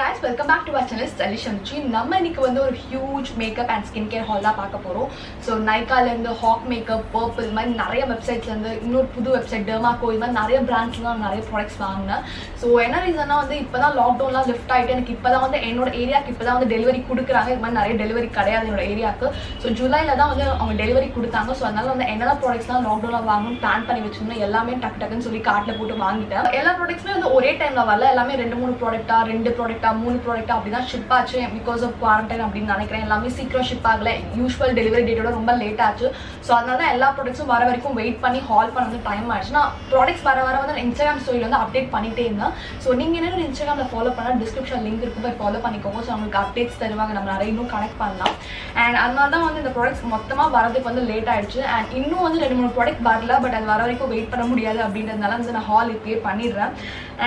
guys, welcome back to our channel Stylish Anuchi. நம்ம இன்னைக்கு வந்து ஒரு huge makeup and skincare haul தான் பார்க்க போறோம். So Nykaa ல இருந்து Hawk Makeup, Purple மாதிரி நிறைய வெப்சைட்ஸ்ல இருந்து இன்னொரு புது வெப்சைட் Dermaco இது மாதிரி நிறைய பிராண்ட்ஸ்ல நிறைய ப்ராடக்ட்ஸ் வாங்குனேன். So என்ன ரீசன்னா வந்து இப்பதான் லாக்டவுன்லாம் லிஃப்ட் ஆயிட்டு எனக்கு இப்பதான் வந்து என்னோட ஏரியாக்கு இப்பதான் வந்து டெலிவரி கொடுக்குறாங்க. இது மாதிரி நிறைய டெலிவரி கிடையாது என்னோட ஏரியாக்கு. So ஜூலைல தான் வந்து அவங்க டெலிவரி கொடுத்தாங்க. So அதனால வந்து என்னென்ன ப்ராடக்ட்ஸ்லாம் லாக்டவுன்ல வாங்கணும் பிளான் பண்ணி வச்சிருந்தேன். எல்லாமே டக்கு டக்குன்னு சொல்லி கார்ட்ல போட்டு வாங்கிட்டேன். எல்லா ப்ராடக்ட்ஸுமே வந்து ஒரே டைம்ல வரல. எல்லாமே 2-3 ப்ராடக்ட்டா 2 ப்ராடக்ட்டா 3 ப்ராடக்ட்டா அப்படிதான் ஷிப் ஆச்சு. பிகாஸ் ஆஃப் குவாரண்டைன் அப்படின்னு நினைக்கிறேன். எல்லாமே சீக்கிரம் ஷிப் ஆகல. யூஷுவல் டெலிவரி டேட்டோட ரொம்ப லேட் ஆச்சு. ஸோ அதனால தான் எல்லா ப்ராடக்ட்ஸும் வர வரைக்கும் வெயிட் பண்ணி ஹால் பண்ண வந்து டைம் ஆயிடுச்சு. நான் ப்ராடக்ட்ஸ் வர வந்து இன்ஸ்டாகிராம் ஸ்டோரியில் வந்து அப்டேட் பண்ணிட்டே இருந்தேன். ஸோ நீங்கள் என்ன இன்ஸ்டாகிராமில் ஃபாலோ பண்ணால் டிஸ்கிரிப்ஷன் லிங்க் இருக்கும், போய் ஃபாலோ பண்ணிக்கோங்க. ஸோ நம்மளுக்கு அப்டேட்ஸ் தருவாங்க, நம்ம நிறைய இன்னும் கனெக்ட் பண்ணலாம். அண்ட் அதனால தான் வந்து இந்த ப்ராடக்ட்ஸ் மொத்தமாக வரதுக்கு வந்து லேட் ஆயிடுச்சு. அண்ட் இன்னும் வந்து 2-3 ப்ராடக்ட் வரல. பட் அது வர வரைக்கும் வெயிட் பண்ண முடியாது அப்படின்றதுனால வந்து நான் ஹால் இப்பயே பண்ணிடுறேன்.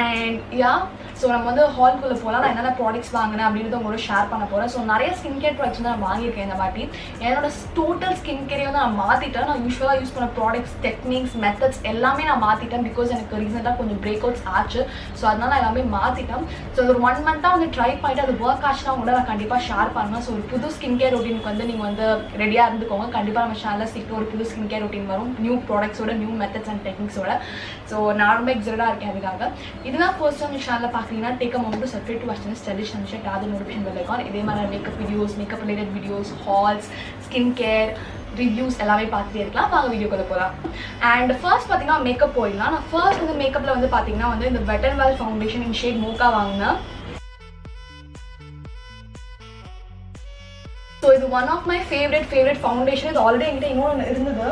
அண்ட் யா ஸோ நம்ம வந்து ஹால்குள்ளே போகலாம். நான் என்னென்ன ப்ராடக்ட்ஸ் வாங்கினேன் அப்படின்றத உங்களோட ஷேர் பண்ண போகிறேன். ஸோ நிறைய ஸ்கின் கேர் ப்ராடக்ட்ஸ் வந்து நான் வாங்கியிருக்கேன் இந்த வாட்டி. என்னோட டோட்டல் ஸ்கின் கேரை வந்து நான் மாற்றிட்டேன். நான் யூஸ்வலாக யூஸ் பண்ண ப்ராடக்ட்ஸ், டெக்னிக்ஸ், மெத்தட்ஸ் எல்லாமே நான் மாற்றிட்டேன். பிகாஸ் எனக்கு ரீசெண்டாக கொஞ்சம் பிரேக் அவுட்ஸ் ஆச்சு. ஸோ அதனால எல்லாமே மாற்றிட்டேன். ஸோ ஒரு 1 மந்த்தாக வந்து ட்ரை பண்ணிட்டு அது ஒர்க் ஆச்சுன்னா கூட நான் கண்டிப்பாக ஷேர் பண்ணுவேன். ஸோ ஒரு புது ஸ்கின் கேர் ரொட்டீனுக்கு வந்து நீங்கள் வந்து ரெடியாக இருந்துக்கோங்க. கண்டிப்பாக நம்ம சேனலில் சீக்கிரம் ஒரு புது ஸ்கின் கேர் ரொட்டீன் வரும், நியூ ப்ராடக்ட்ஸோட, நியூ மெத்தட்ஸ் அண்ட் டெக்னிக்ஸோட. ஸோ நான் ரொம்ப எக்ஸைட்டடாக இருக்கேன் அதுக்காக. இதுதான் ஃபர்ஸ்ட் டைம் சேனலில் பார்க்குறீங்கன்னா take a moment to subscribe to our channel stylish Anusha. அது நோட்டிஃபிகேஷன் பெல் ஐகான். இதே மாதிரி makeup videos, makeup related videos, hauls, skin care reviews எல்லாமே பார்த்துட்டே இருக்கலாம். வாங்க வீடியோக்குள்ள போகலாம். அண்ட் ஃபர்ஸ்ட் பார்த்தீங்கன்னா மேக்கப் போயிடலாம். நான் ஃபர்ஸ்ட் வந்து மேக்கப்பில் வந்து பார்த்தீங்கன்னா வந்து இந்த wet and wild foundation in shade mocha வாங்கினேன். ஸோ இது one of my favourite foundation. இது ஆல்ரெடி என்கிட்ட இன்னொன்று இருந்தது.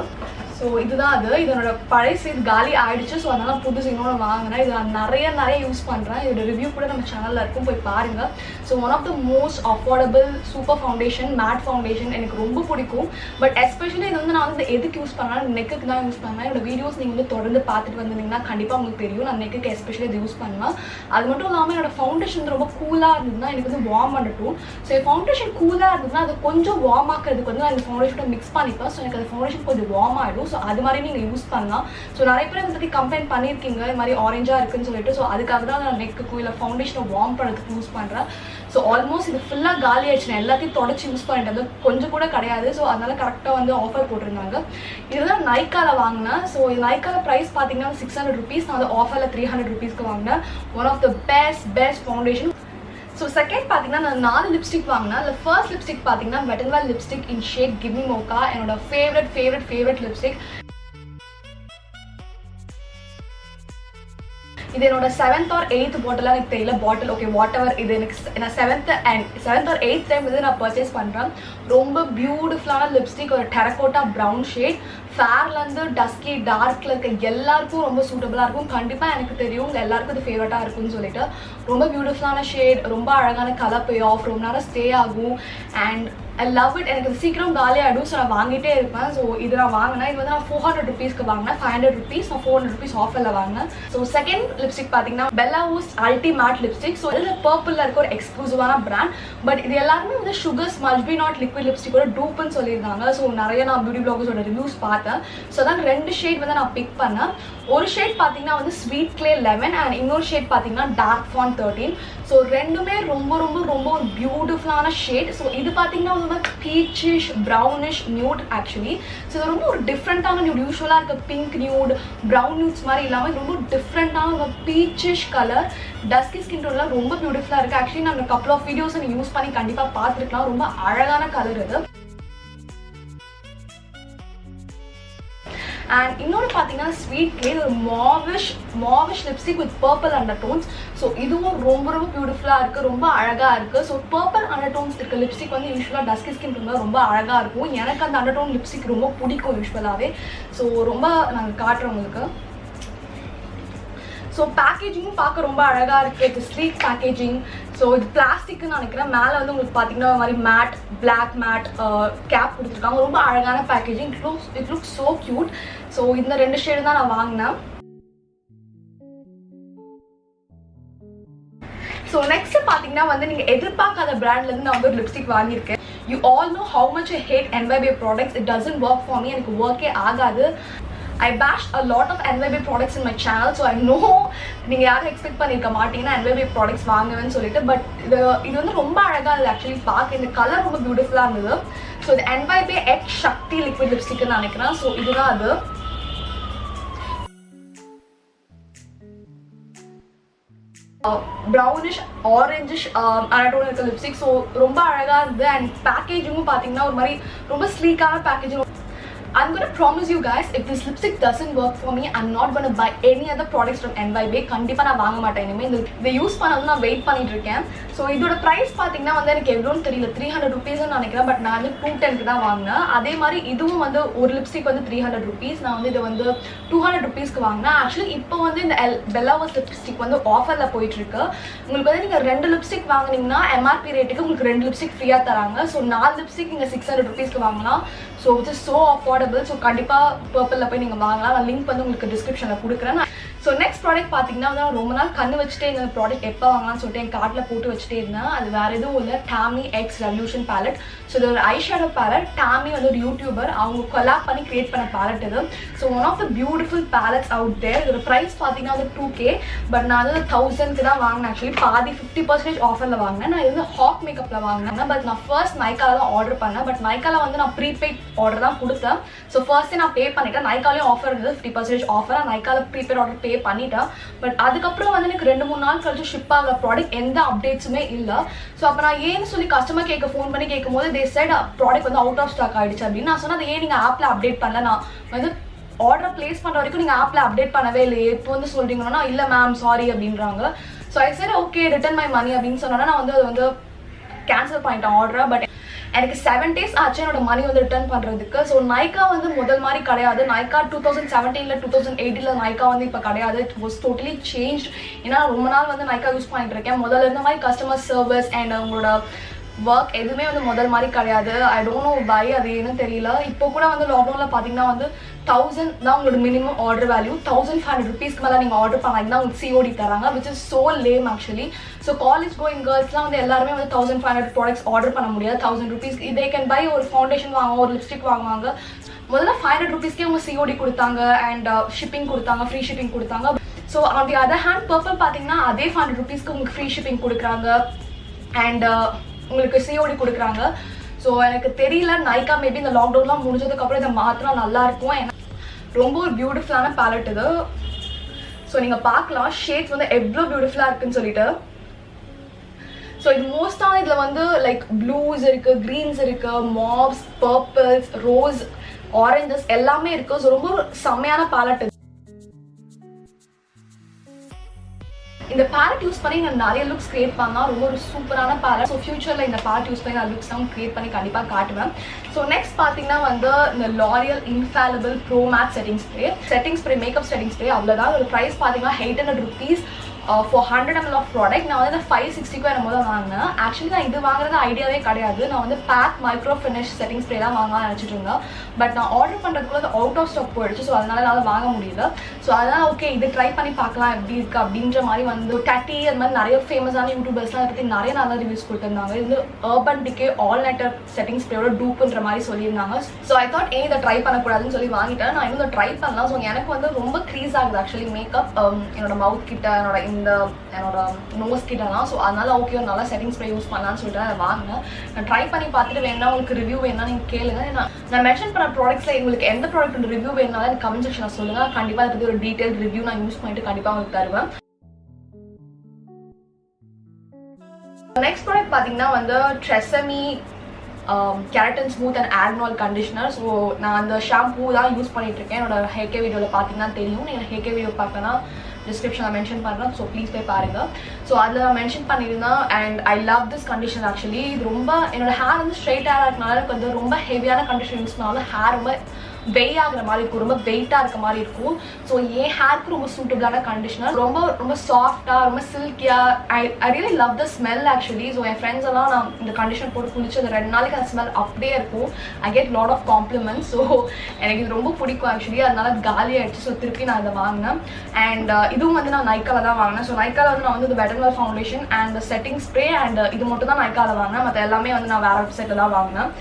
ஸோ இதுதான் அது. இதனோட பழைய இது காலி ஆயிடுச்சு. ஸோ அதனால புதுசு இன்னொன்று வாங்கினேன். இது நான் நிறைய யூஸ் பண்ணுறேன். இதோட ரிவ்யூ கூட நம்ம சேனலில் இருக்கும், போய் பாருங்கள். So one of the most affordable super foundation, matte foundation எனக்கு ரொம்ப பிடிக்கும். பட் எஸ்பெஷலி இது வந்து நான் வந்து எதுக்கு யூஸ் பண்ணேன், நெக்குக்கு தான் யூஸ் பண்ணேன். என்னோட வீடியோஸ் நீங்கள் வந்து தொடர்ந்து பார்த்துட்டு வந்திருந்தீங்கன்னா கண்டிப்பாக உங்களுக்கு தெரியும் நான் நெக்குக்கு எஸ்பெஷலி இது யூஸ் பண்ணுவேன். அது மட்டும் இல்லாமல் என்னோட ஃபவுண்டேஷன் வந்து ரொம்ப கூலாக இருந்ததுன்னா எனக்கு வந்து வார்ம் பண்ணட்டும். ஸோ ஃபவுண்டேஷன் கூலாக இருந்ததுன்னா அது கொஞ்சம் வார்ம் ஆக்கிறதுக்கு வந்து நான் இந்த ஃபவுண்டேஷனை மிக்ஸ் பண்ணிப்பேன். ஸோ எனக்கு அந்த ஃபவுண்டேஷன் கொஞ்சம் வார்ம் ஆகிடும். ஸோ அது மாதிரி நீங்கள் யூஸ் பண்ணலாம். ஸோ நிறைய பேர் இதை பற்றி கம்ப்ளைண்ட் பண்ணியிருக்கீங்க, இது மாதிரி ஆரஞ்சாக இருக்குன்னு சொல்லிட்டு. ஸோ அதுக்காக தான் நான் நெக்குக்கு இல்லை ஃபவுண்டேஷனை வார்ம் பண்ணுறதுக்கு யூஸ் பண்ணுறேன். ஸோ ஆல்மோஸ்ட் இது ஃபுல்லாக காலி ஆயிடுச்சு. நான் எல்லாத்தையும் தொடச்சி யூஸ் பண்ணிட்டு கொஞ்சம் கூட கிடையாது. ஸோ அதனால கரெக்டாக வந்து ஆஃபர் போட்டிருந்தாங்க. இதுதான் நைக்கால வாங்கினேன். ஸோ இது நைக்கால ப்ரைஸ் பார்த்தீங்கன்னா 600 rupees. நான் வந்து ஆஃபரில் 300 rupeesக்கு வாங்கினேன். One of the best foundation. So second பார்த்தீங்கன்னா நான் 4 லிப்ஸ்டிக் வாங்கினேன். அதில் ஃபர்ஸ்ட் லிப்ஸ்டிக் பார்த்தீங்கன்னா wet and wild lipstick in shade give me mocha. என்னோட ஃபேவரட் லிப்ஸ்டிக். இது என்னோட 7th or 8th பாட்டிலாக எனக்கு தெரியல. பாட்டில் ஓகே வாட் எவர். இது எனக்கு நான் 7th or 8th டைம் வந்து நான் பர்ச்சேஸ் பண்ணுறேன். ரொம்ப பியூட்டிஃபுல்லான லிப்ஸ்டிக். ஒரு டெரகோட்டா ப்ரௌன் ஷேட். ஃபேர்லேருந்து டஸ்கி டார்க்கில் இருக்க எல்லாருக்கும் ரொம்ப சூட்டபுளாக இருக்கும். கண்டிப்பாக எனக்கு தெரியும் உங்கள் எல்லாருக்கும் இது ஃபேவரட்டாக இருக்கும்னு சொல்லிட்டு. ரொம்ப பியூட்டிஃபுல்லான ஷேட், ரொம்ப அழகான கலர் பே ஆஃப், ரொம்ப நேரம் ஸ்டே ஆகும். And I love it. எனக்கு சீக்கிரம் காலி ஆகிடும். ஸோ நான் வாங்கிட்டே இருப்பேன். ஸோ இது நான் வாங்கினேன். இது வந்து நான் 400 rupeesக்கு வாங்கினேன். 500 rupees, நான் 400 rupees ஆஃபரில் வாங்கினேன். ஸோ செகண்ட் லிப்ஸ்டிக் பார்த்தீங்கன்னா பெல்லா ஊஸ் அல்டி மேட் லிப்ஸ்டிக். ஸோ இது பர்பிளில் இருக்க ஒரு எக்ஸ்க்ளூசிவான பிராண்ட். பட் இது எல்லாருமே வந்து sugar smudge me not liquid லிப்ஸ்டிக்கோட டூப்புன்னு சொல்லியிருந்தாங்க. ஸோ நிறைய நான் பியூட்டி பிளாகர்ஸோட ரிவ்யூஸ் பார்த்தேன். ஸோ அதான் 2 ஷேட் வந்து நான் பிக் பண்ணேன். ஒரு ஷேட் பார்த்தீங்கன்னா வந்து ஸ்வீட் கிளே லெமன் அண்ட் இன்னொரு ஷேட் பார்த்தீங்கன்னா டார்க் ஃபான் 13. ஸோ ரெண்டுமே ரொம்ப ஒரு பியூட்டிஃபுல்லான ஷேட். ஸோ இது பார்த்தீங்கன்னா வந்து peachish brownish nude actually. So இது ரொம்ப ஒரு டிஃப்ரெண்ட்டான நியூட். யூஸ்வலாக இருக்க பிங்க் நியூட், ப்ரௌன் நியூட்ஸ் மாதிரி இல்லாமல் ரொம்ப டிஃப்ரெண்ட்டான ஒரு பீச்சிஷ் கலர். டஸ்கி ஸ்கின் டோன்லாம் ரொம்ப பியூட்டிஃபுல்லாக இருக்குது. ஆக்சுவலி நான் கப்பல் ஆஃப் வீடியோஸ் நீங்கள் யூஸ் பண்ணி கண்டிப்பாக பார்த்துருக்கலாம். ரொம்ப அழகான கலர் இது. அண்ட் இன்னொன்று பார்த்தீங்கன்னா ஸ்வீட் கிளே, ஒரு mauvish lipstick with purple undertones. So இதுவும் ரொம்ப பியூட்டிஃபுல்லாக இருக்குது, ரொம்ப அழகாக இருக்குது. ஸோ பர்பிள் அண்டர் டோன்ஸ் இருக்க லிப்ஸ்டிக் வந்து யூஸ்வலாக டஸ்கி ஸ்கின் இருந்தால் ரொம்ப அழகாக இருக்கும். எனக்கு அந்த அண்டர் டோன் லிப்ஸ்டிக் ரொம்ப பிடிக்கும் யூஸ்வலாகவே. ஸோ ரொம்ப நாங்கள் காட்டுறோம் உங்களுக்கு. ஸோ பேக்கேஜிங்கும் பார்க்க ரொம்ப அழகாக இருக்குது. இது ஸ்லீக் பேக்கேஜிங். ஸோ இது பிளாஸ்டிக்னு நினைக்கிறேன். மேலே வந்து உங்களுக்கு பார்த்தீங்கன்னா மாதிரி மேட், பிளாக் மேட் கேப் கொடுத்துருக்காங்க. ரொம்ப அழகான packaging. It looks so cute. So இந்த 2 ஷேடு தான் நான் வாங்கினேன். ஸோ நெக்ஸ்ட் பார்த்தீங்கன்னா வந்து நீங்கள் எதிர்பார்க்காத பிராண்ட்லேருந்து நான் வந்து ஒரு லிப்ஸ்டிக் வாங்கியிருக்கேன். You all know how much I hate NYB products. It doesn't work for me. எனக்கு ஒர்க்கே ஆகாது. I bashed a lot of NYB products in my channel, so I know நீங்க யாரும் எக்ஸ்பெக்ட் பண்ணிருக்க மாட்டீங்கன்னா NYB products வாங்குவேன்னு சொல்லிட்டு. But இது வந்து ரொம்ப அழகா இருந்தது ஆக்சுவலி பார்க்க. இந்த கலர் ரொம்ப பியூட்டிஃபுல்லா இருந்தது. ஸோ இது NYB X Shakti லிக்விட் லிப்ஸ்டிக்னு நினைக்கிறேன். ஸோ இதுதான் அது. ப்ரௌனிஷ் ஆரஞ்சிஷ் அனடோன் இருக்க லிப்ஸ்டிக். ஸோ ரொம்ப அழகா இருந்தது. அண்ட் பேக்கேஜிங்கும் பார்த்தீங்கன்னா ஒரு மாதிரி ரொம்ப ஸ்லீக்கான packaging. I'm going to promise you guys, if this lipstick doesn't work for me, I'm not going to buy any other products from NYB. கண்டிப்பா நான் வாங்க மாட்டேன் இனிமே. இதை யூஸ் பண்ணது நான் வெயிட் பண்ணிட்டு இருக்கேன். ஸோ இதோட ப்ரைஸ் பார்த்தீங்கன்னா வந்து எனக்கு எவ்வளோன்னு தெரியல, 300 rupees நினைக்கிறேன். பட் நான் வந்து 210 தான் வாங்கினேன். அதே மாதிரி இதுவும் வந்து ஒரு லிப்ஸ்டிக் வந்து 300 rupees. நான் வந்து இதை வந்து 200 rupeesக்கு வாங்கினேன். ஆக்சுவலி இப்போ வந்து இந்த பெல்லாவஸ் லிப்ஸ்டிக் வந்து ஆஃபரில் போயிட்டு இருக்கு. உங்களுக்கு வந்து நீங்கள் 2 லிப்ஸ்டிக் வாங்கினீங்கன்னா MRP ரேட்டுக்கு உங்களுக்கு 2 லிப்ஸ்டிக் ஃப்ரீயாக தராங்க. ஸோ 4 லிப்ஸ்டிக் நீங்கள் 600 rupeesக்கு வாங்கலாம். So which is so affordable. So கண்டிப்பாக பர்பிளில் போய் நீங்கள் வாங்கலாம். நான் லிங்க் வந்து உங்களுக்கு டிஸ்கிரிப்ஷனில் கொடுக்குறேன். ஸோ நெக்ஸ்ட் ப்ராடக்ட் பார்த்தீங்கன்னா வந்து ரொம்ப நாள் கண்ணு வச்சுட்டே இந்த ப்ராடக்ட் எப்போ வாங்கலாம்னு சொல்லிட்டு என் கார்ட்டில் போட்டு வச்சுட்டே இருந்தேன். அது வேறு எதுவும் இல்லை, Tammi X revolution palette. So இது ஒரு ஐஷேடோ பேலட். டாமி வந்து ஒரு யூடியூபர், அவங்க கொலாப் பண்ணி கிரியேட் பண்ண பேலட் இது. So one of the beautiful palettes out there. இதோட ப்ரைஸ் பார்த்தீங்கன்னா வந்து 2K. பட் நான் வந்து 1000க்கு தான் வாங்கினேன். ஆக்சுவலி பாதி 50% ஆஃபரில் வாங்கினேன். நான் இது வந்து ஹாக் மேக்கப்பில் வாங்கினேன். பட் நான் ஃபர்ஸ்ட் நைக்காவில் தான் ஆர்டர் பண்ணேன். பட் நைக்காவில் வந்து நான் ப்ரீபெய்ட் ஆர்டர் தான் கொடுத்தேன். ஸோ ஃபர்ஸ்ட்டே நான் பே பண்ணிட்டேன். நைக்காலையும் ஆஃபர் இருந்தது 50% ஆஃபர். நைக்காவில் ப்ரீபெய்ட் ஆர்டர் பே பண்ணிட்டேன். பட் அதுக்கப்புறம் வந்து எனக்கு 2-3 நாள் கழிச்சு ஷிப் ஆகிற ப்ராடக்ட் எந்த அப்டேட்ஸுமே இல்லை. ஸோ அப்போ நான் ஏன்னு சொல்லி கஸ்டமர் கேட்க ஃபோன் பண்ணி கேட்கும் போது தே செட் ப்ராடக்ட் வந்து அவுட் ஆஃப் ஸ்டாக் ஆகிடுச்சு அப்படின்னு நான் சொன்னேன். அது ஏன் நீங்கள் ஆப்பில் அப்டேட் பண்ணல? நான் வந்து ஆர்டர் பிளேஸ் பண்ணுற வரைக்கும் நீங்கள் ஆப்பில் அப்டேட் பண்ணவே இல்லையே, இப்போ வந்து சொல்கிறீங்கன்னா இல்லை மேம் சாரி அப்படின்றாங்க. So I said okay return my money அப்படின்னு சொன்னோன்னா நான் வந்து அதை வந்து கேன்சல் பண்ணிட்டேன் ஆர்டரை. பட் எனக்கு 7 days ஆச்சு என்னோட மணி வந்து ரிட்டர்ன் பண்ணுறதுக்கு. ஸோ நைக்கா வந்து முதல் மாதிரி கிடையாது. நைக்கா 2017 2018 நைக்கா வந்து இப்போ கிடையாது. It was totally change. ஏன்னா ரொம்ப நாள் வந்து நைக்கா யூஸ் பண்ணிட்டு இருக்கேன். முதல்ல இருந்த மாதிரி கஸ்டமர் சர்வீஸ் அண்ட் உங்களோட ஒர்க் எதுவுமே வந்து முதல் மாதிரி கிடையாது. ஐ டோன்ட் நோ பை, அது ஏன்னு தெரியல. இப்போ கூட வந்து லாக்டவுனில் பார்த்தீங்கன்னா வந்து 1000 தான் உங்களோட மினிமம் ஆர்டர் வேல்யூ. 1500 rupeesக்கு மேலே நீங்கள் ஆர்டர் பண்ணாங்கன்னா உங்களுக்கு COD தராங்க, which is so lame actually. So college going கேர்ள்ஸ்லாம் வந்து எல்லாருமே வந்து 1500 ப்ராடக்ட்ஸ் ஆர்டர் பண்ண முடியாது. 1000 rupees இதே கேன் பை. ஒரு ஃபவுண்டேஷன் வாங்குவாங்க, ஒரு லிப்ஸ்டிக் வாங்குவாங்க. முதல்ல 500 rupeesக்கே அவங்க COD கொடுத்தாங்க அண்ட் ஷிப்பிங் கொடுத்தாங்க, ஃப்ரீ ஷிப்பிங் கொடுத்தாங்க. So on the other hand purple பார்த்தீங்கன்னா அதே 500 rupeesக்கு உங்களுக்கு ஃப்ரீ ஷிப்பிங் கொடுக்குறாங்க அண்ட் உங்களுக்கு COD கொடுக்குறாங்க. ஸோ எனக்கு தெரியல, நைக்கா மேபி இந்த லாக்டவுன்லாம் முடிஞ்சதுக்கப்புறம் இதை மாற்றினா நல்லாயிருக்கும். ஏன்னா ரொம்ப ஒரு பியூட்டிஃபுல்லான பேலட் இது. ஸோ நீங்கள் பார்க்கலாம் ஷேட்ஸ் வந்து எவ்வளோ பியூட்டிஃபுல்லாக இருக்குன்னு சொல்லிட்டு. ஸோ இது மோஸ்டாக இதில் வந்து லைக் ப்ளூஸ் இருக்குது, க்ரீன்ஸ் இருக்குது, மாவ்ஸ், பர்பிள்ஸ், ரோஸ், ஆரஞ்சஸ் எல்லாமே இருக்குது. ஸோ ரொம்ப செம்மையான பேலட் இது. இந்த பேலட் யூஸ் பண்ணி நான் நிறைய லுக்ஸ் கிரியேட் பண்ணால் ரொம்ப ஒரு சூப்பரான பேலட். ஸோ ஃபியூச்சரில் இந்த பேலட் யூஸ் பண்ணி நான் லுக்ஸ் தான் கிரியேட் பண்ணி கண்டிப்பாக காட்டுவேன். ஸோ நெக்ஸ்ட் பார்த்தீங்கன்னா வந்து இந்த L'Oreal Infallible Pro Matte setting spray makeup setting spray. அவ்வளோதான். ஒரு ப்ரைஸ் பார்த்தீங்கன்னா 800 rupees for 100 ml of product. நான் வந்து 560க்கு என்னமோ தான் வாங்கினேன். ஆக்சுவலி நான் இது வாங்குறது ஐடியாவே கிடையாது. நான் வந்து PAC micro finish setting spray தான் வாங்கலாம்னு நினச்சிட்டு இருந்தேன். பட் நான் ஆர்டர் பண்ணுறதுக்குள்ள அது அவுட் ஆஃப் ஸ்டாக் போயிடுச்சு. ஸோ அதனால என்னால் வாங்க முடியல. ஸோ அதனால் ஓகே இது ட்ரை பண்ணி பார்க்கலாம் எப்படி இருக்குது அப்படின்ற மாதிரி வந்து டட்டி அது மாதிரி நிறைய ஃபேமஸான யூடியூபர்ஸ்லாம் இதை பற்றி நிறைய நல்ல ரிவ்யூஸ் கொடுத்துருந்தாங்க. இது வந்து Urban Decay all nighter setting ஸ்ப்ரேயோட டூப்புன்ற மாதிரி சொல்லியிருந்தாங்க. ஸோ ஐ தாட் ஏன் இதை ட்ரை பண்ணக்கூடாதுன்னு சொல்லி வாங்கிட்டேன். நான் இன்னும் இதை ட்ரை பண்ணலாம். ஸோ எனக்கு வந்து ரொம்ப க்ரீஸ் ஆகுது ஆக்சுவலி மேக்கப் என்னோட மவுத் கிட்ட, என்னோட நோஸ் கிட்டலாம். ஸோ அதனால ஓகே ஒரு நல்ல செட்டிங் ஸ்ப்ரே யூஸ் பண்ணலான்னு சொல்லிட்டு அதை வாங்கினேன். நான் ட்ரை பண்ணி பார்த்துட்டு வேணா உங்களுக்கு ரிவ்யூ வேணா நீங்கள் கேளுங்க. நான் மென்ஷன் பண்ண ப்ராடக்ட்ஸில் உங்களுக்கு எந்த ப்ராடக்ட் ரிவ்யூ வேணாலும் எனக்கு கமெண்ட் செக்ஷனில் சொல்லுங்கள். கண்டிப்பாக அதை பற்றி ஒரு டீட்டெயில் ரிவ்யூ நான் யூஸ் பண்ணிட்டு கண்டிப்பாக உங்களுக்கு தருவேன். நெக்ஸ்ட் ப்ராடக்ட் பார்த்தீங்கன்னா வந்து Tresemme கெரட்டின் ஸ்மூத் அண்ட் ஆக்னால் கண்டிஷனர். ஸோ நான் அந்த ஷாம்பூ தான் யூஸ் பண்ணிட்டு இருக்கேன். என்னோட ஹேர் கேர் வீடியோவில் பார்த்தீங்கன்னா தெரியும். நீங்கள் ஹேர் கேர் வீடியோ பார்த்தோன்னா டிஸ்கிரிப்ஷனில் மென்ஷன் பண்ணுறேன். ஸோ ப்ளீஸ் போய் பாருங்கள். ஸோ அதில் நான் மென்ஷன் பண்ணியிருந்தேன். And I love this condition actually. இது ரொம்ப என்னோட ஹேர் வந்து ஸ்ட்ரெயிட் ஹேர் இருக்கனால எனக்கு வந்து ரொம்ப ஹெவியான கண்டிஷன் யூஸ் பண்ணாலும் ஹேர் ரொம்ப வெய் ஆகிற மாதிரி இருக்கும், ரொம்ப வெயிட்டாக இருக்க மாதிரி இருக்கும். ஸோ என் ஹேருக்கு ரொம்ப சூட்டபிளான கண்டிஷனர். ரொம்ப ரொம்ப சாஃப்டாக, ரொம்ப சில்கியாக. I really love the smell actually. So என் ஃப்ரெண்ட்ஸ் எல்லாம் நான் இந்த கண்டிஷனர் போட்டு குளிச்சு அந்த 2 நாளைக்கு அந்த ஸ்மெல் அப்படியே இருக்கும். I get lot of compliments. So எனக்கு இது ரொம்ப பிடிக்கும் ஆக்சுவலி. அதனால காலி ஆகிடுச்சு. ஸோ திருப்பி நான் இதை வாங்கினேன். அண்ட் இதுவும் வந்து நான் நைக்காவில் தான் வாங்கினேன். ஸோ நைக்காவில் வந்து நான் வந்து இந்த வெட்டர்மல் foundation and setting spray and இது மட்டும் தான் நைக்காவில் வாங்கினேன். மற்ற எல்லாமே வந்து நான் வேறு வெப்சைட்டில் தான் வாங்கினேன்.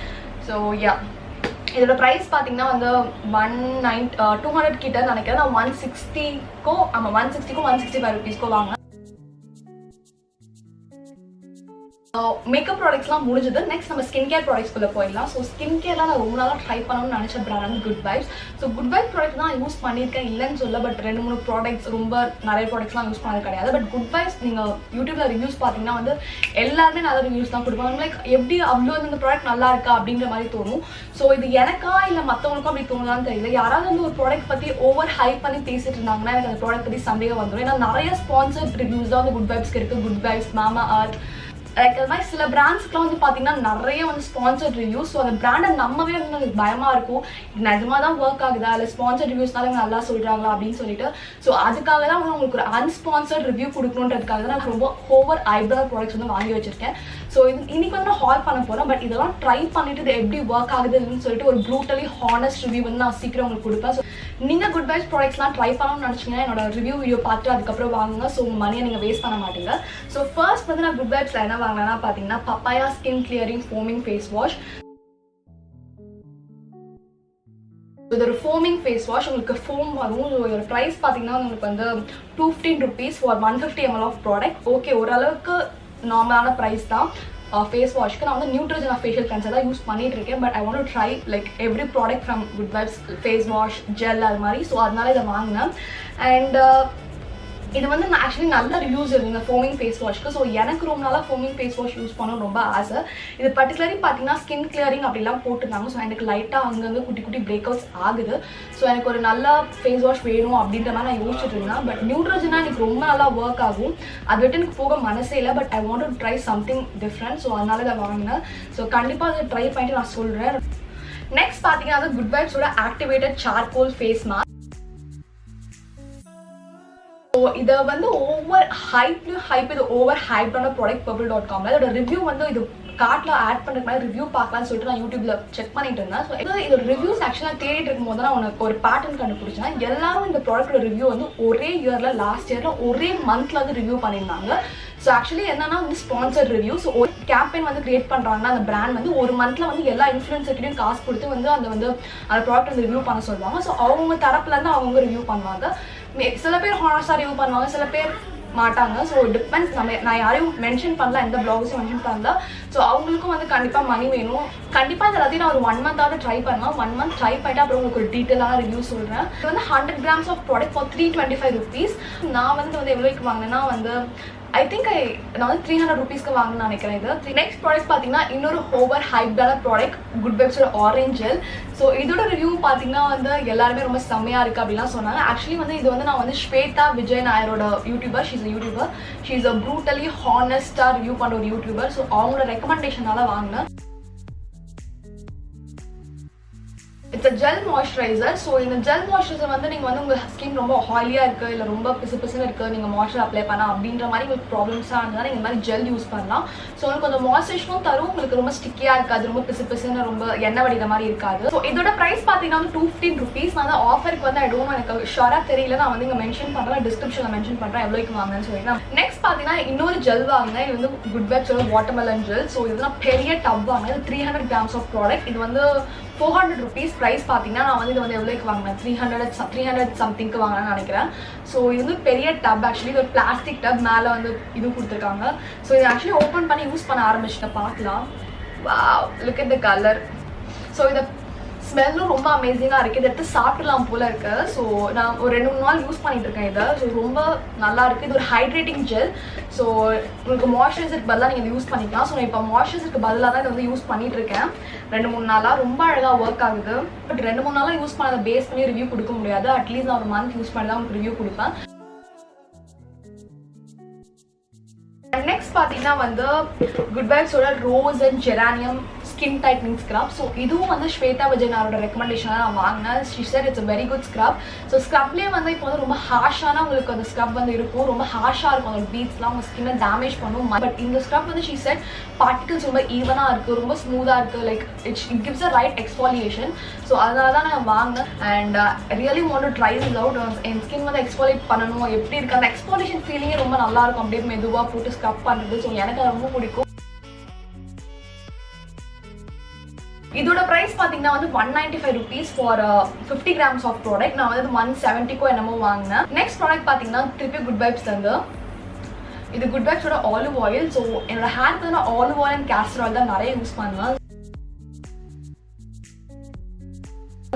ஸோ யா இதோட ப்ரைஸ் பார்த்தீங்கன்னா வந்து 200 கிட்ட நினைக்கிறேன். நான் 160க்கோ 165 ருபீஸ்க்கோ வாங்கினேன். மேக்கப் ப்ராடக்ட்ஸ்லாம் முடிஞ்சது. நெக்ஸ்ட் நம்ம ஸ்கின் கேர் ப்ராடக்ட்ஸ்குள்ளே போயிடலாம். ஸோ ஸ்கின் கேர்லாம் நான் ரொம்ப நாளாக ட்ரை பண்ணணும்னு நினச்ச பிராண்ட் வந்து good vibes. So good vibes product தான் யூஸ் பண்ணியிருக்கேன், இல்லைன்னு சொல்ல. பட் 2-3 ப்ராடக்ட்ஸ், ரொம்ப நிறைய ப்ராடக்ட்ஸ்லாம் யூஸ் பண்ணது கிடையாது. பட் குட் வைப்ஸ் நீங்கள் யூடியூப்ல ரிவ்யூஸ் பார்த்தீங்கன்னா வந்து எல்லாருமே நல்ல ரிவ்யூஸ் தான் கொடுப்பாங்க. லைக் எப்படி அவ்வளோ இந்த ப்ராடக்ட் நல்லா இருக்கா அப்படின்ற மாதிரி தோணும். ஸோ இது எனக்கா இல்லை மற்றவங்களுக்கும் அப்படி தோணுதான்னு தெரியல. யாராவது வந்து ஒரு ப்ராடக்ட் பற்றி ஓவர் ஹைப் பண்ணி பேசிட்டு இருந்தாங்கன்னா எனக்கு அந்த ப்ராடக்ட் பற்றி சந்தேகம் வந்துடும். ஏன்னா நிறைய ஸ்பான்சர்ட் ரிவ்யூஸ் தான் வந்து குட் வைப்ஸ்க்கு இருக்குது. குட் வைப்ஸ், மாமா அர்த், லைக் அது மாதிரி சில பிராண்ட்ஸ்க்குலாம் வந்து பார்த்தீங்கன்னா நிறைய வந்து ஸ்பான்சர்ட் ரிவ்யூஸ். ஸோ அந்த பிராண்டை நம்பவே வந்து எனக்கு பயமாக இருக்கும். இது நிஜமாக தான் ஒர்க் ஆகுதா இல்லை ஸ்பான்சர்ட் ரிவ்யூஸ்னால நல்லா சொல்கிறாங்களா அப்படின்னு சொல்லிட்டு. ஸோ அதுக்காக தான் வந்து உங்களுக்கு ஒரு அன்ஸ்பான்சர்ட் ரிவ்யூ கொடுக்கணுன்றதுக்காக தான் நான் ரொம்ப ஓவர் ஐப்ரோ ப்ராடக்ட்ஸ் வந்து வாங்கி வச்சிருக்கேன். ஸோ இன்னைக்கு வந்து நான் ஹால் பண்ண போகிறேன். பட் இதெல்லாம் ட்ரை பண்ணிட்டு இது எப்படி ஒர்க் ஆகுதுன்னு சொல்லிட்டு ஒரு ப்ரூட்டலி ஹானஸ்ட் ரிவ்யூ வந்து நான் சீக்கிரம் உங்களுக்கு கொடுப்பேன். ஸோ நீங்கள் குட் வைப்ஸ் ப்ராடக்ட்ஸ்லாம் ட்ரை பண்ணணும்னு நினச்சிங்கன்னா என்னோட ரிவ்யூ வீடியோ பார்த்துட்டு அதுக்கப்புறம் வாங்குங்க. ஸோ உங்கள் மணியை நீங்கள் வேஸ்ட் பண்ண மாட்டீங்க. ஸோ ஃபர்ஸ்ட் வந்து நான் குட் வைப்ஸில் என்ன வாங்கினேன்னா பார்த்தீங்கன்னா papaya skin clearing foaming face wash. இது ஒரு ஃபோமிங் ஃபேஸ் வாஷ். உங்களுக்கு ஃபோம் வரும். இதோட ப்ரைஸ் பார்த்தீங்கன்னா உங்களுக்கு வந்து 215 rupees for 150 ml of product. Okay, ஓரளவுக்கு நார்மலான ப்ரைஸ் தான் ஃபேஸ் வாஷ்க்கு. நான் வந்து நியூட்ரஜனா ஃபேஷியல் கிளென்சர் தான் யூஸ் பண்ணிட்டு இருக்கேன். But I want to try like every product from good vibes, face wash, gel, அது மாதிரி. ஸோ அதனால இதை வாங்கினேன். அண்ட் இது வந்து ஆக்சுவலி நல்ல ரிவ்யூஸ் இருக்குது இந்த ஃபோமிங் ஃபேஸ் வாஷ்க்கு. ஸோ எனக்கு ரொம்ப நாளாக ஃபோமிங் ஃபேஸ் வாஷ் யூஸ் பண்ணணும் ரொம்ப ஆசை. இது பர்டிகுலரி பார்த்தீங்கன்னா ஸ்கின் கிளியரிங் அப்படிலாம் போட்டுருந்தாங்க. ஸோ எனக்கு லைட்டாக அங்கங்கே குட்டி குட்டி பிரேக் அவுட்ஸ் ஆகுது. ஸோ எனக்கு ஒரு நல்ல ஃபேஸ் வாஷ் வேணும் அப்படின்ற மாதிரி நான் யோசிச்சுட்டு இருந்தேன். பட் நியூட்ரஜனா எனக்கு ரொம்ப நல்லா ஒர்க் ஆகும். அது விட்டு எனக்கு போக மனசே இல்லை. But I want to try something different. So அதனால இதை வாங்கினேன். ஸோ கண்டிப்பாக அதை ட்ரை பண்ணிட்டு நான் சொல்கிறேன். நெக்ஸ்ட் பார்த்தீங்கன்னா அது குட் வைப்ஸோட ஆக்டிவேட்டட் சார்கோல் ஃபேஸ் மாஸ்க். இதை வந்து ஓவர் ஹைப் இது ஓவர் ஹைப்பான ப்ராடக்ட் purple.com. இதோட ரிவ்யூ வந்து இது கார்ட்ல ஆட் பண்ணுறதுக்கு மாதிரி ரிவ்யூ பார்க்கலாம்னு சொல்லிட்டு நான் யூடியூப்ல செக் பண்ணிட்டு இருந்தேன். ஸோ இதோட ரிவ்யூஸ் ஆக்சுவலாக தேடிட்டு இருக்கும் போது தான் உனக்கு ஒரு பேட்டர்ன் கண்டுபிடிச்சேன். எல்லாரும் இந்த ப்ராடக்டோட ரிவ்யூ வந்து ஒரே இயர்ல லாஸ்ட் இயர்ல ஒரே மந்த்ல வந்து ரிவ்யூ பண்ணியிருந்தாங்க. ஸோ ஆக்சுவலி என்னன்னா வந்து ஸ்பான்சர்ட் ரிவ்யூ. ஸோ ஒரு கேம்பெயின் வந்து கிரியேட் பண்ணுறாங்கன்னா அந்த பிராண்ட் வந்து ஒரு மந்த்ல வந்து எல்லா இன்ஃப்ளூயன்சர்கிட்டையும் காசு கொடுத்து வந்து அந்த ப்ராடக்ட் வந்து ரிவ்யூ பண்ண சொல்லுவாங்க. ஸோ அவங்க தரப்புல இருந்து அவங்க ரிவ்யூ பண்ணுவாங்க. சில பேர் ஹானஸ்டாக ரிவ்யூ பண்ணுவாங்க, சில பேர் மாட்டாங்க. So depends. நான் யாரையும் மென்ஷன் பண்ணல, எந்த பிளாக்ஸையும் மென்ஷன் பண்ணல. ஸோ அவங்களுக்கும் வந்து கண்டிப்பாக மணி வேணும். கண்டிப்பாக இதை எல்லாத்தையும் நான் ஒரு 1 மந்த்தாவது ட்ரை பண்ணலாம். 1 மந்த் ட்ரை பண்ணிட்டு அப்புறம் உங்களுக்கு ஒரு டீட்டெயிலான ரிவ்யூ சொல்கிறேன். இது வந்து 100 grams of product for 325 rupees. நான் வந்து எவ்வளோக்கு வாங்கினேன்னா வந்து ஐ திங்க் நான் வந்து 300 ருபீஸ்க்கு வாங்கணும்னு நினைக்கிறேன். இது நெக்ஸ்ட் ப்ராடக்ட் பார்த்தீங்கன்னா இன்னொரு ஓவர் ஹைப்டான ப்ராடக்ட் குட் வைப்ஸோட ஆரஞ்ச் ஜெல். ஸோ இதோட ரிவ்யூ பார்த்தீங்கன்னா வந்து எல்லாருமே ரொம்ப செம்மையாக இருக்குது அப்படிலாம் சொன்னாங்க. ஆக்சுவலி வந்து இது வந்து நான் வந்து ஸ்வேதா விஜய் நாயரோட youtuber. She is a brutally ஹானஸ்டாக ரிவ்யூ பண்ணுற ஒரு யூடியூபர். ஸோ அவங்களோட ரெக்கமெண்டேஷனால வாங்கினேன். It's a gel moisturiser. So இந்த ஜெல் மாய்ஸ்சரைசர் வந்து நீங்கள் வந்து உங்கள் ஸ்கின் ரொம்ப ஆயிலியாக இருக்குது, இல்லை ரொம்ப பிசுன்னு இருக்குது, நீங்கள் மாய்ஸ்சர் அப்ளை பண்ணலாம் அப்படின்ற மாதிரி உங்களுக்கு ப்ராப்ளம்ஸாக இருந்தால் நீங்கள் இந்த மாதிரி ஜெல் யூஸ் பண்ணலாம். ஸோ உங்களுக்கு அந்த மாய்ஸ்சரைசரும் தரும், உங்களுக்கு ரொம்ப ஸ்டிக்கியாக இருக்காது, ரொம்ப பிசுன்னு ரொம்ப எண்ணெய் வடிகிற மாதிரி இருக்காது. ஸோ இதோட ப்ரைஸ் பார்த்தீங்கன்னா வந்து 215 ருபீஸ். நான் வந்து ஆஃபருக்கு வந்து எனக்கு ஷோராக தெரியல. நான் வந்து இங்கே மென்ஷன் பண்ணுறேன், டிஸ்கிரிப்ஷனில் மென்ஷன் பண்ணுறேன் எவ்வளோக்கு வாங்கன்னு சொல்லிட்டு. நெக்ஸ்ட் பார்த்தீங்கன்னா இன்னொரு ஜெல் வாங்கினேன். இது வந்து குட் வைப்ஸோட வாட்டர்மெலன் ஜெல். ஸோ இதெல்லாம் பெரிய டப் வாங்கினேன். 300 grams ஆஃப் ப்ராடக்ட். இது வந்து 400 ருபீஸ் ப்ரைஸ் பார்த்தீங்கன்னா நான் வந்து இது வந்து எவ்வளோக்கு வாங்கினேன், 300 சம்திங்க்கு வாங்கினேன்னு நினைக்கிறேன். ஸோ இது வந்து பெரிய டப். ஆக்சுவலி இது ஒரு பிளாஸ்டிக் டப், மேலே வந்து இது கொடுத்துருக்காங்க. ஸோ இதை ஆக்சுவலி ஓப்பன் பண்ணி யூஸ் பண்ண ஆரம்பிச்சுட்டேன். பார்க்கலாம். Wow, look at the colour. So இதை ஸ்மெல்லும் ரொம்ப அமேசிங்காக இருக்குது. இதை எடுத்து சாப்பிடலாம் போல இருக்குது. ஸோ நான் ஒரு 2-3 நாள் யூஸ் பண்ணிட்டு இருக்கேன் இதை. ஸோ ரொம்ப நல்லா இருக்குது. இது ஒரு ஹைட்ரேட்டிங் ஜெல். ஸோ உங்களுக்கு மாய்ஸ்சரைசருக்கு பதிலாக நீங்கள் யூஸ் பண்ணிக்கலாம். ஸோ நான் இப்போ மாய்ஸ்சரைசருக்கு பதிலாக தான் இதை வந்து யூஸ் பண்ணிட்டு இருக்கேன் 2-3 நாளாக. ரொம்ப அழகாக ஒர்க் ஆகுது. பட் 2-3 நாளாக யூஸ் பண்ணதை பேஸ் பண்ணி ரிவ்யூ கொடுக்க முடியாது. அட்லீஸ்ட் நான் ஒரு மந்த் யூஸ் பண்ணி தான் உங்களுக்கு ரிவ்யூ கொடுப்பேன். நெக்ஸ்ட் பார்த்தீங்கன்னா வந்து குட் வைப்ஸோட rose and geranium skin tightening scrub. So இதுவும் வந்து ஸ்வேதா விஜய் நாரோட ரெக்கமெண்டேஷனாக நான் வாங்கினேன். She said it's a very good scrub. So ஸ்க்ரப்லேயே வந்து இப்போ வந்து ரொம்ப ஹார்ஷான உங்களுக்கு அந்த ஸ்க்ரப் வந்து இருக்கும். ரொம்ப ஹார்ஷாக இருக்கும். அந்த பீட்ஸ்லாம் உங்கள் ஸ்கின்னை டேமேஜ் பண்ணும். பட் இந்த ஸ்க்ரப் வந்து ஷி செட் பார்ட்டிகல்ஸ் ரொம்ப ஈவனாக இருக்குது, ரொம்ப ஸ்மூத்தாக இருக்குது. Like it gives a right exfoliation. So அதனால தான் நான் வாங்கினேன். And really want to try this out. N skin வந்து எக்ஸ்பாலியேட் பண்ணணும், எப்படி இருக்குது அந்த எக்ஸ்பாலியேஷன் ஃபீலிங்கே ரொம்ப நல்லாயிருக்கும். அப்படியே மெதுவாக போட்டு ஸ்க்ரப் பண்ணுறது. ஸோ எனக்கு அது ரொம்ப பிடிக்கும். இதோட பிரைஸ் பார்த்தீங்கன்னா வந்து 195 rupees for 50 grams of product. நான் வந்து 170 என்னமோ வாங்கினேன். நெக்ஸ்ட் ப்ராடக்ட் பார்த்தீங்கன்னா திருப்பி குட் வைப்ஸ் வந்து இது குட் வைப்ஸோட ஆலிவ் ஆயில். ஸோ என்னோட ஹேருக்கு வந்து நான் olive oil and castor oil தான் நிறைய யூஸ் பண்ணுவேன்.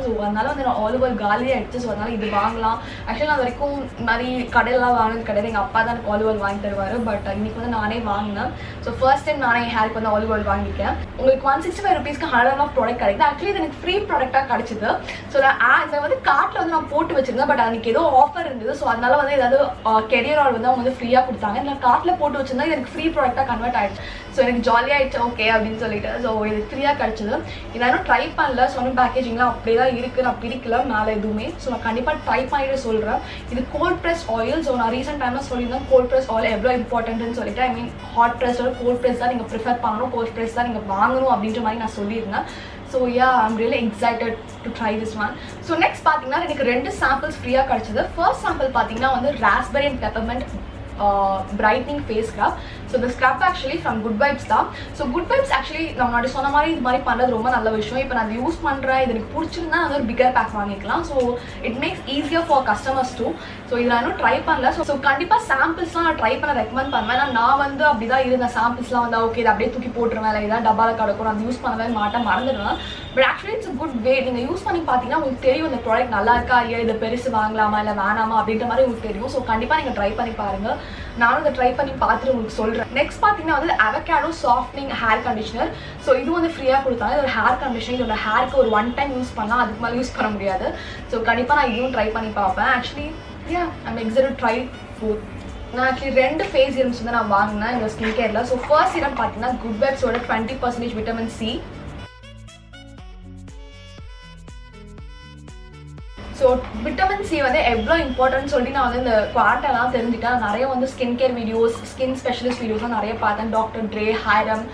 ஸோ அதனால வந்து நான் ஆலிவ் ஆயில் காலி ஆகிடுச்சு. ஸோ அதனால இது வாங்கலாம். ஆக்சுவலி நான் வரைக்கும் மாதிரி கடையிலாம் வாங்கினது கிடையாது. எங்கள் அப்பா தான் எனக்கு ஆலிவ் ஆயில் வாங்கி தருவார். பட் இன்னைக்கு வந்து நானே வாங்கினேன். ஸோ ஃபர்ஸ்ட் டைம் நானே என் ஹேருக்கு வந்து ஆலிவ் ஆயில் வாங்கியிருக்கேன். உங்களுக்கு 165 rupeesக்கு 100 ஆஃப் ப்ராடக்ட் கிடைக்குது. ஆக்சுவலி இது எனக்கு ஃப்ரீ ப்ராடக்டாக கிடைச்சிது. ஸோ நான் இதை வந்து கார்ட்டில் வந்து நான் போட்டு வச்சிருந்தேன். பட் அதுக்கு ஏதோ ஆஃபர் இருந்தது. ஸோ அதனால வந்து ஏதாவது கெரியர் ஆல் வந்து அவங்க வந்து ஃப்ரீயாக கொடுத்தாங்க. நான் கார்ட்டில் போட்டு வச்சிருந்தா எனக்கு ஃப்ரீ ப்ராடக்டாக கன்வெர்ட் ஆயிடுச்சு. ஸோ எனக்கு ஜாலியாகிடுச்சு ஓகே அப்படின்னு சொல்லிட்டு. ஸோ இது ஃப்ரீயாக கிடச்சிது. இதை இன்னும் ட்ரை பண்ணல. ஸோ இன்னும் பேக்கேஜிங்லாம் அப்படியே தான் இருக்குது. நான் பிரிக்கல மேலே எதுவுமே. ஸோ நான் கண்டிப்பாக ட்ரை பண்ணிட்டு சொல்கிறேன். இது கோல்ட் ப்ரெஸ் ஆயில். ஸோ நான் ரீசெண்ட் டைமில் சொல்லியிருந்தேன் கோல்ட் ப்ரெஸ் ஆயில் எவ்வளோ இம்பார்ட்டன்ட்னு சொல்லிட்டு. ஐ மீன் ஹாட் ப்ரெஸ்ஸோட கோல்ட் ப்ரெஸ் தான் நீங்கள் ப்ரிஃபர் பண்ணணும், கோல்ட் ப்ரெஸ் தான் நீங்கள் வாங்கணும் அப்படின்ற மாதிரி நான் சொல்லியிருந்தேன். So I'm really excited to try this one. So next பார்த்தீங்கன்னா எனக்கு 2 சாம்பிள்ஸ் ஃப்ரீயாக கிடச்சிது. ஃபர்ஸ்ட் சாம்பிள் பார்த்தீங்கன்னா வந்து raspberry and peppermint brightening face scrub. So இந்த scrub actually from good vibes தான். ஸோ குட் வைப்ஸ் ஆக்சுவலி நம்ம முன்னாடி சொன்ன மாதிரி இது மாதிரி பண்ணுறது ரொம்ப நல்ல விஷயம். இப்போ நான் யூஸ் பண்ணுறேன், இது எனக்கு பிடிச்சிருந்தா வந்து ஒரு பிகர் பேக் வாங்கிக்கலாம். So it makes easier for customers too. So இதை நான் இன்னும் ட்ரை பண்ணல. ஸோ கண்டிப்பாக சாம்பிள்ஸ்லாம் நான் ட்ரை பண்ண ரெக்கமெண்ட் பண்ணுவேன். நான் வந்து அப்படி தான் இருந்தேன். சாம்பிள்ஸ்லாம் வந்து ஓகே இதை அப்படியே தூக்கி போட்டுருவேன், இல்லை இதான் டப்பாவில் கிடக்கும், நான் யூஸ் பண்ணவே மாட்டேன், மறந்துடுவேன். But actually it's good way. நீங்கள் யூஸ் பண்ணி பார்த்தீங்கன்னா உங்களுக்கு தெரியும் இந்த ப்ராடக்ட் நல்லா இருக்கா இல்லையா, இதை பெருசு வாங்கலாமா இல்லை வேணாமா அப்படின்ற மாதிரி உங்களுக்கு தெரியும். ஸோ கண்டிப்பாக நீங்கள் ட்ரை பண்ணி பாருங்கள். நானும் இதை ட்ரை பண்ணி பார்த்துட்டு உங்களுக்கு சொல்கிறேன். நெக்ஸ்ட் பார்த்தீங்கன்னா வந்து avocado softening hair conditioner. So இது வந்து ஃப்ரீயாக கொடுத்தாங்க. இது ஒரு ஹேர் கண்டிஷனர். இதோட ஹேருக்கு ஒரு 1 டைம் யூஸ் பண்ணலாம், அதுக்கு மேலே யூஸ் பண்ண முடியாது. ஸோ கண்டிப்பாக நான் இதுவும் ட்ரை பண்ணி பார்ப்பேன். Actually I'm excited try both. நான் ஆக்சுவலி 2 ஃபேஸ் சீரம்ஸ் வந்து நான் வாங்கினேன் இந்த ஸ்கின் கேரில். ஸோ ஃபர்ஸ்ட் சீரம் பார்த்தீங்கன்னா குட் வைப்ஸோட 20% vitamin C. So vitamin C வந்து எவ்வளோ இம்பார்ட்டன்ட் சொல்லி நான் வந்து இந்த குவார்ட்டெல்லாம் தெரிஞ்சுட்டேன். நிறைய வந்து skin care videos, skin specialist வீடியோஸ்லாம் நிறைய பார்த்தேன். Doctor Dray, Hyram,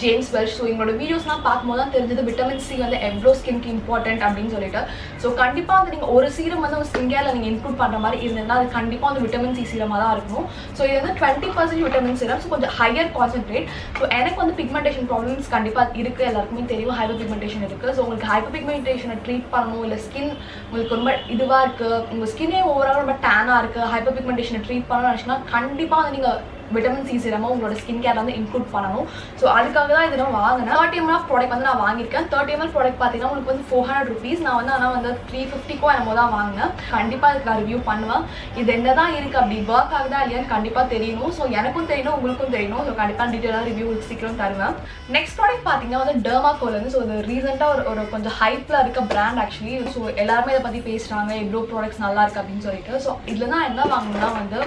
James Welsh. So எங்களோட வீடியோஸ்லாம் பார்க்கும்போது தான் தெரிஞ்சது விட்டமின் சி வந்து எவ்வளோ ஸ்கின்க்கு இம்பார்ட்டன்ட் அப்படின்னு சொல்லிட்டு. ஸோ கண்டிப்பாக வந்து நீங்கள் ஒரு சீரம் வந்து ஒரு ஸ்கின் கேரில் நீங்கள் இன்க்ளூட் பண்ணுற மாதிரி இருந்ததுன்னா அது கண்டிப்பாக வந்து விட்டமின் சி சீரமாக தான் இருக்கும். ஸோ இது வந்து 20% விட்டமின் சீரம். ஸோ கொஞ்சம் ஹையர் கான்சன்ட்ரேட். ஸோ எனக்கு வந்து பிக்மெண்டேஷன் ப்ராப்ளம்ஸ் கண்டிப்பாக இருக்குது, எல்லாருக்குமே தெரியும் ஹைப்பர் பிக்மெண்டேஷன் இருக்குது. ஸோ உங்களுக்கு ஹைப்பர் பிக்மெண்டேஷனை ட்ரீட் பண்ணணும், இல்லை ஸ்கின் உங்களுக்கு ரொம்ப இதுவாக இருக்குது, உங்கள் ஸ்கின்னே ஓவரால் ரொம்ப டேனாக இருக்குது, ஹைப்பர் பிக்மெண்டேஷனை ட்ரீட் பண்ணணும்னு நினச்சிங்கன்னா கண்டிப்பாக வந்து நீங்கள் விட்டமின் சி சீரமாக உங்களோட ஸ்கின் கேர் வந்து இன்க்ளூட் பண்ணணும். ஸோ அதுக்காக தான் இதை நான் வாங்கினேன். 30 ml ஆஃப் ப்ராடக்ட் வந்து நான் வாங்கியிருக்கேன். 30 ml ப்ராடக்ட் பார்த்தீங்கன்னா உங்களுக்கு வந்து 400 rupees. நான் வந்து ஆனால் வந்து 350 என்னமோ தான் வாங்கினேன். கண்டிப்பாக இதுக்கு நான் ரிவ்யூ பண்ணுவேன். இது என்ன தான் இருக்குது, அப்படி ஒர்க் ஆகுதா இல்லையான்னு கண்டிப்பாக தெரியணும். ஸோ எனக்கும் தெரியணும், உங்களுக்கும் தெரியணும். ஸோ கண்டிப்பாக டீட்டெயிலாக ரிவ்யூ சீக்கிரம் தருவேன். நெக்ஸ்ட் ப்ராடக்ட் பார்த்தீங்கன்னா வந்து டெர்மாகோல். ஸோ இது ரீசெண்டாக ஒரு கொஞ்சம் ஹைப்பில் இருக்க பிராண்ட் ஆக்சுவலி. ஸோ எல்லாருமே இதை பற்றி பேசுகிறாங்க, எவ்வளோ ப்ராடக்ட்ஸ் நல்லா இருக்குது அப்படின்னு சொல்லிட்டு. ஸோ இதில் தான் என்ன வாங்கணும்னா வந்து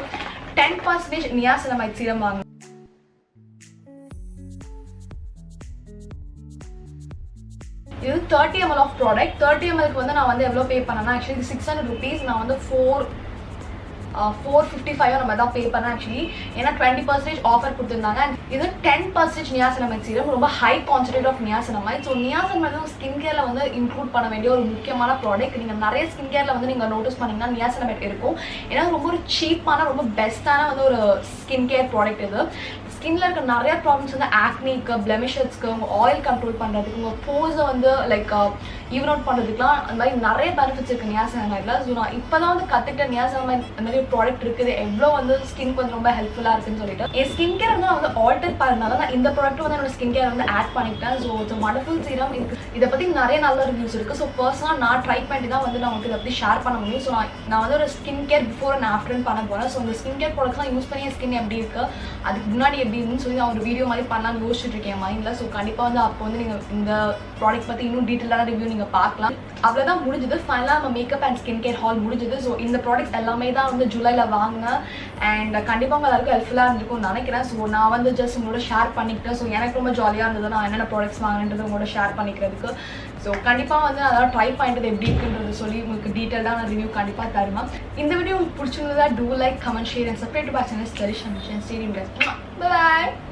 10% நியாசினமைட் சீரம் வாங்கணும். இது 30 ml ஆஃப் ப்ராடக்ட். 30 mlக்கு வந்து நான் வந்து எவ்வளோ பே பண்ணேன்னா ஆக்சுவலி 600 rupees. நான் வந்து 455 நம்ம தான் பே பண்ணேன் ஆக்சுவலி. ஏன்னா 20% ஆஃபர் கொடுத்துருந்தாங்க. இது 10% நியாசினமைட் சீரம், ரொம்ப high concentrate of niacinamide. So niacinamide வந்து ஸ்கின் கேரில் வந்து இன்க்ளூட் பண்ண வேண்டிய ஒரு முக்கியமான ப்ராடக்ட். நீங்கள் நிறைய ஸ்கின் கேரில் வந்து நீங்கள் நோட்டீஸ் பண்ணிங்கன்னா நியாசினமைட் இருக்கும். ஏன்னா ரொம்ப ஒரு சீப்பான ரொம்ப பெஸ்ட்டான வந்து ஒரு ஸ்கின் கேர் ப்ராடக்ட் இது. ஸ்கின்ல இருக்க நிறைய ப்ராப்ளம்ஸ் வந்து ஆக்னிக்கு, பிளெமிஷஸ்க்கு, உங்கள் ஆயில் கண்ட்ரோல் பண்ணுறதுக்கு, உங்கள் போஸை வந்து லைக் ஈவன் அவுட் பண்ணுறதுக்குலாம் அந்த மாதிரி நிறைய பெனிஃபிட்ஸ் இருக்குது நியாசினமைட்ல. ஸோ நான் இப்போ தான் வந்து கற்றுக்கிட்ட நியாசினமைட் அந்த மாதிரி ப்ராடக்ட் இருக்குது, எவ்வளோ வந்து ஸ்கின்க்கு வந்து ரொம்ப ஹெல்ப்ஃபுல்லாக இருக்குன்னு சொல்லிட்டு. என் ஸ்கின் கேர் வந்து நான் வந்து ஆல்டர் பண்ணனால நான் இந்த ப்ராடக்ட் வந்து என்னோட ஸ்கின் கேர் வந்து ஆட் பண்ணிக்கிட்டேன். So it's wonderful serum. இதை பற்றி நிறைய நல்ல ரிவ்யூஸ் இருக்குது. ஸோ பர்சனலாக நான் ட்ரை பண்ணி தான் வந்து நான் உங்களுக்கு இதை பற்றி ஷேர் பண்ண முடியும். ஸோ நான் வந்து ஒரு skin care before and after பண்ண போகிறேன். ஸோ இந்த ஸ்கின் கேர் ப்ராடக்ட்ஸ்லாம் யூஸ் பண்ணி ஸ்கின் எப்படி இருக்குது, அதுக்கு முன்னாடி எப்படி இருந்துன்னு சொல்லி நான் ஒரு வீடியோ மாதிரி பண்ணலாம்னு யோசிச்சுட்டு இருக்கேன் மைண்டில். ஸோ கண்டிப்பாக வந்து அப்போ வந்து நீங்கள் இந்த ப்ராடக்ட் பற்றி இன்னும் டீட்டெயிலான ரிவ்யூ நீங்கள் பார்க்கலாம். அவ்வளோதான் முடிஞ்சது. ஃபைனலாக நம்ம makeup and skin care hall முடிஞ்சது. ஸோ இந்த ப்ராடக்ட்ஸ் எல்லாமே தான் வந்து ஜூலையில் வாங்கினேன். அண்ட் கண்டிப்பாக உங்கள் எல்லாருக்கும் ஹெல்ப்ஃபுல்லாக இருந்திருக்கும்னு நினைக்கிறேன். ஸோ நான் வந்து ஜஸ்ட் உங்களோட ஷேர் பண்ணிக்கிட்டேன். ஸோ எனக்கு ரொம்ப ஜாலியாக இருந்தது நான் என்னென்ன ப்ராடக்ட்ஸ் வாங்கினது உங்களோட ஷேர் பண்ணிக்கிறதுக்கு. ஸோ கண்டிப்பாக வந்து அதாவது ட்ரை பண்ணிட்டு எப்படி இருக்குன்றது சொல்லி உங்களுக்கு டீட்டெயிலான ரிவ்யூ கண்டிப்பாக தருவேன். இந்த வீடியோ உங்களுக்கு பிடிச்சிருந்ததா do like, comment, share and subscribe to my channel. Stay tuned guys. Bye bye.